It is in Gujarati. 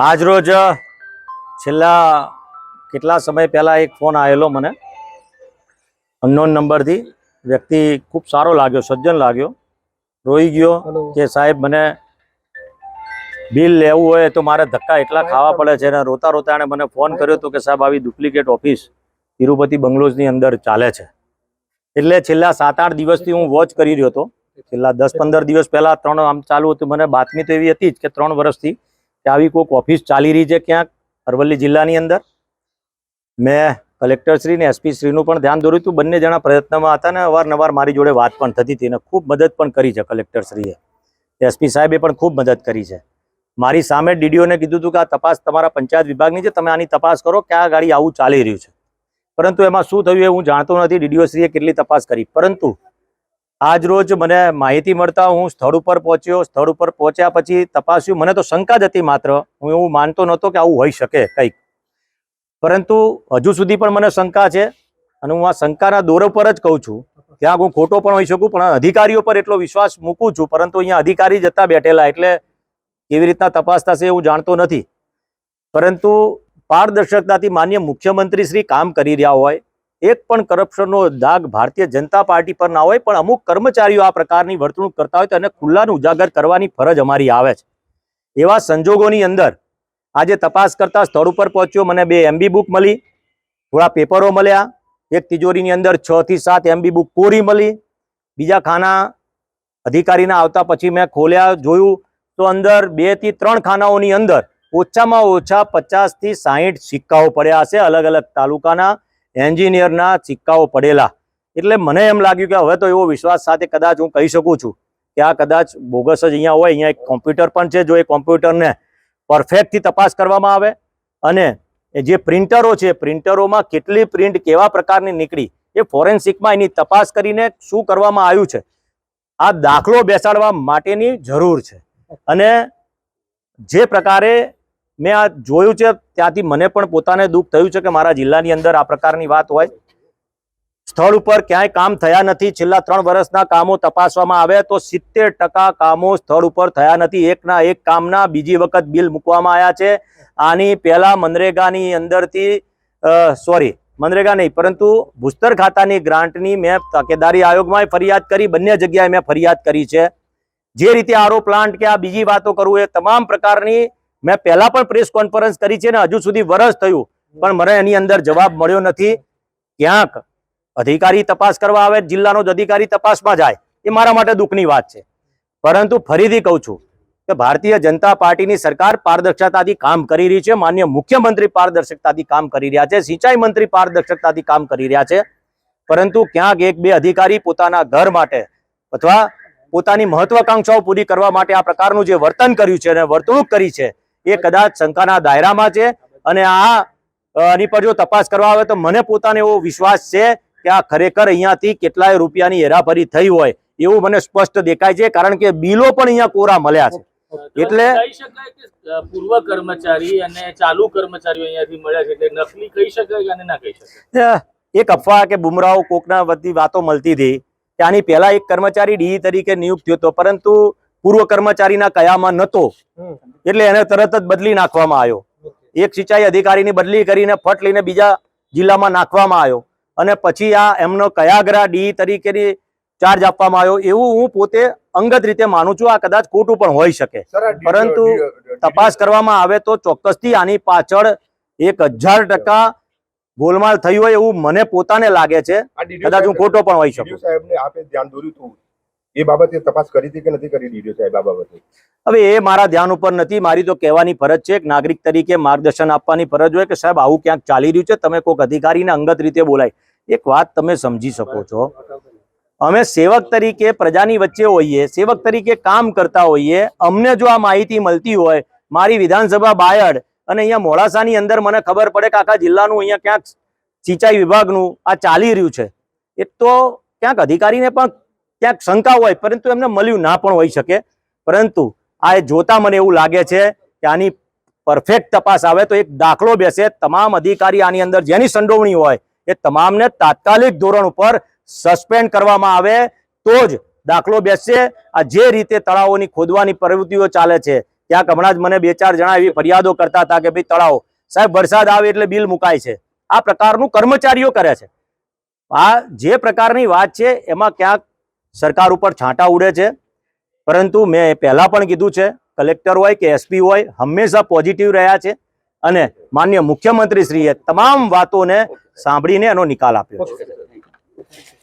આજ રોજ છેલ્લા કેટલા સમય પહેલા એક ફોન આવેલો મને અનનોન નંબરથી. વ્યક્તિ ખૂબ સારો લાગ્યો, સજ્જન લાગ્યો, રોઈ ગયો કે સાહેબ મને બિલ લેવું હોય તો મારે ધક્કા એટલા ખાવા પડે છે. અને રોતા રોતા એણે મને ફોન કર્યો હતો કે સાહેબ આવી ડુપ્લિકેટ ઓફિસ તિરુપતિ બંગલોઝની અંદર ચાલે છે. એટલે છેલ્લા 7-8 દિવસથી હું વોચ કરી રહ્યો હતો. છેલ્લા 10-15 દિવસ પહેલા 3 આમ ચાલુ હતું. મને બાતમી તો એવી હતી જ કે 3 વર્ષથી કે આવી કોઈક ઓફિસ ચાલી રહી છે ક્યાંક અરવલ્લી જિલ્લાની અંદર. મેં કલેક્ટરશ્રી ને એસપીશ્રીનું પણ ધ્યાન દોર્યું હતું. બંને જણા પ્રયત્નમાં હતા ને અવારનવાર મારી જોડે વાત પણ થતી હતી અને ખૂબ મદદ પણ કરી છે કલેક્ટરશ્રીએ. એસપી સાહેબે પણ ખૂબ મદદ કરી છે. મારી સામે ડીડીઓને કીધું હતું કે આ તપાસ તમારા પંચાયત વિભાગની છે, તમે આની તપાસ કરો કે આ ગાડી આવું ચાલી રહ્યું છે. પરંતુ એમાં શું થયું એ હું જાણતો નથી. ડીડીઓશ્રીએ કેટલી તપાસ કરી. પરંતુ આજ રોજ મને માહિતી મળતા હું સ્થળ ઉપર પહોંચ્યો. સ્થળ ઉપર પહોંચ્યા પછી તપાસ્યું. મને તો શંકા જ હતી માત્ર. હું એવું માનતો નહોતો કે આવું હોઈ શકે કંઈક. પરંતુ હજુ સુધી પણ મને શંકા છે અને હું આ શંકાના દોર પર જ કહું છું. ત્યાં હું ખોટો પણ હોઈ શકું, પણ અધિકારીઓ પર એટલો વિશ્વાસ મૂકું છું. પરંતુ અહીંયા અધિકારી જ હતા બેઠેલા, એટલે કેવી રીતના તપાસ થશે હું જાણતો નથી. પરંતુ પારદર્શકતાથી માન્ય મુખ્યમંત્રી શ્રી કામ કરી રહ્યા હોય, એક પણ કરપ્શનનો દાગ ભારતીય જનતા પાર્ટી પર ના હોય, પણ અમુક કર્મચારીઓ આ પ્રકારની વર્તણૂક કરતા હોય તો એને ખુલ્લાને ઉજાગર કરવાની ફરજ અમારી આવે છે. એવા સંજોગોની અંદર આજે તપાસ કરતા સ્થળ ઉપર પહોંચ્યો. મને 2 MB બુક મળી, થોડા પેપરો મળ્યા. એક તિજોરીની અંદર 6 થી 7 MB બુક કોરી મળી. બીજા ખાના અધિકારીના આવતા પછી મેં ખોલ્યા, જોયું તો અંદર 2 થી 3 ખાનાઓની અંદર ઓછામાં ઓછા 50 થી 60 સિક્કાઓ પડ્યા હશે. અલગ અલગ તાલુકાના એન્જિનિયરના સિક્કાઓ પડેલા. એટલે મને એમ લાગ્યું કે હવે તો એવો વિશ્વાસ સાથે કદાચ હું કહી શકું છું કે આ કદાચ બોગસ જ અહીંયા હોય. અહીંયા એક કોમ્પ્યુટર પણ છે. જો એ કોમ્પ્યુટરને પરફેક્ટથી તપાસ કરવામાં આવે અને જે પ્રિન્ટરો છે, પ્રિન્ટરોમાં કેટલી પ્રિન્ટ કેવા પ્રકારની નીકળી એ ફોરેન્સિકમાં એની તપાસ કરીને શું કરવામાં આવ્યું છે, આ દાખલો બેસાડવા માટેની જરૂર છે. અને જે પ્રકારે મેં આ જોયું છે ત્યાંથી મને પણ પોતાને દુઃખ થયું છે કે મારા જિલ્લાની અંદર આ પ્રકારની વાત હોય. સ્થળ ઉપર ક્યાંય કામ થયા નથી. છેલ્લા 3 વર્ષના કામો તપાસવામાં આવે તો 70% કામો સ્થળ ઉપર થયા નથી. એકના એક કામના બીજી વખત બિલ મૂકવામાં આવ્યા છે. આની પહેલા મનરેગાની અંદરથી મનરેગા નહીં પરંતુ ભૂસ્તર ખાતાની ગ્રાન્ટની મેં તકેદારી આયોગમાં ફરિયાદ કરી. બંને જગ્યાએ મેં ફરિયાદ કરી છે. જે રીતે આરો પ્લાન્ટ કે આ બીજી વાતો કરું એ તમામ પ્રકારની મેં પહેલા પણ પ્રેસ કોન્ફરન્સ કરી છે ને હજુ સુધી વર્ષ થયું પણ મને એની અંદર જવાબ મળ્યો નથી. ક્યાંક અધિકારી તપાસ કરવા આવે, જિલ્લાનો જ અધિકારી તપાસમાં જાય, એ મારા માટે દુઃખની વાત છે. પરંતુ ફરીથી કહું છું કે ભારતીય જનતા પાર્ટીની સરકાર પારદર્શકતાથી કામ કરી રહી છે. માન્ય મુખ્યમંત્રી પારદર્શકતાથી કામ કરી રહ્યા છે. સિંચાઈ મંત્રી પારદર્શકતાથી કામ કરી રહ્યા છે. પરંતુ ક્યાંક 1-2 અધિકારી પોતાના ઘર માટે અથવા પોતાની મહત્વાકાંક્ષાઓ પૂરી કરવા માટે આ પ્રકારનું જે વર્તન કર્યું છે અને વર્તણૂક કરી છે એ કદાચ શંકાના દાયરામાં છે. અને આની પર જો તપાસ કરવા આવે તો મને પોતાને એવો વિશ્વાસ છે કે આ ખરેખર અહીંયાથી કેટલાય રૂપિયાની હેરાફેરી થઈ હોય એવું મને સ્પષ્ટ દેખાય છે. કારણ કે બિલો પણ અહીંયા કોરા મળ્યા છે. એટલે કહી શકાય કે પૂર્વ કર્મચારી અને ચાલુ કર્મચારીઓ અહીંયાથી મળ્યા છે એટલે નકલી કહી શકાય અને ના કહી શકાય. એક અફવા કે બુમરાઓ કોકના બધી વાતો મળતી હતી કે આની પહેલા એક કર્મચારી ડી તરીકે નિયુક્ત થયો હતો, પરંતુ પૂર્વ કર્મચારીના કયામાં નહોતો એટલે એને તરત જ બદલી નાખવામાં આવ્યો. એક સિંચાઈ અધિકારીની બદલી કરીને ફટ લઈને બીજા જિલ્લામાં નાખવામાં આવ્યો અને પછી આ એમનો કયાગ્રા ડી તરીકેની ચાર્જ આપવામાં આવ્યો. એવું હું પોતે અંગત રીતે માનું છું. આ કદાચ ખોટું પણ હોઈ શકે, પરંતુ તપાસ કરવામાં આવે તો ચોક્કસથી આની પાછળ 1000% ગોલમાલ થઈ હોય એવું મને પોતાને લાગે છે. કદાચ હું ખોટો પણ હોઈ શકું. સાહેબને આપે ધ્યાન દોર્યું હતું એ બાબતે તપાસ કરી હતી કે નથી કરી ડીડીઓ સાહેબ આ બાબતે? હવે એ મારા ધ્યાન ઉપર નથી. મારી તો કહેવાની ફરજ છે, એક નાગરિક તરીકે માર્ગદર્શન આપવાની ફરજ હોય કે સાહેબ આવું ક્યાંક ચાલી રહ્યું છે. તમે કોઈક અધિકારીને અંગત રીતે બોલાય. એક વાત તમે સમજી શકો છો, અમે સેવક તરીકે પ્રજાની વચ્ચે હોઈએ, સેવક તરીકે કામ કરતા હોઈએ. અમને જો આ માહિતી મળતી હોય, મારી વિધાનસભા બાયડ અને અહીંયા મોડાસાની અંદર મને ખબર પડે કે આખા જિલ્લાનું અહીંયા ક્યાંક સિંચાઈ વિભાગનું આ ચાલી રહ્યું છે, એ તો ક્યાંક અધિકારીને પણ ક્યાંક શંકા હોય, પરંતુ એમને મળ્યું ના પણ હોઈ શકે. પરંતુ આ જોતા મને એવું લાગે છે કે આની પરફેક્ટ તપાસ આવે તો એક દાખલો બેસે. તમામ અધિકારી આની અંદર જેની સંડોવણી હોય એ તમામને તાત્કાલિક ધોરણ ઉપર સસ્પેન્ડ કરવામાં આવે તો જ દાખલો બેસશે. આ જે રીતે તળાવોની ખોદવાની પ્રવૃત્તિઓ ચાલે છે, ક્યાંક હમણાં જ મને 2-4 જણા એવી ફરિયાદો કરતા હતા કે ભાઈ તળાવ સાહેબ વરસાદ આવે એટલે બિલ મુકાય છે. આ પ્રકારનું કર્મચારીઓ કરે છે. આ જે પ્રકારની વાત છે એમાં ક્યાંક સરકાર ઉપર છાંટા ઉડે છે. પરંતુ મેં પહેલા પણ કીધું છે, કલેક્ટર હોય કે એસપી હોય હંમેશા પોઝિટિવ રહ્યા છે અને માનનીય મુખ્યમંત્રીશ્રીએ તમામ વાતોને સાંભળીને એનો નિકાલ આપ્યો છે.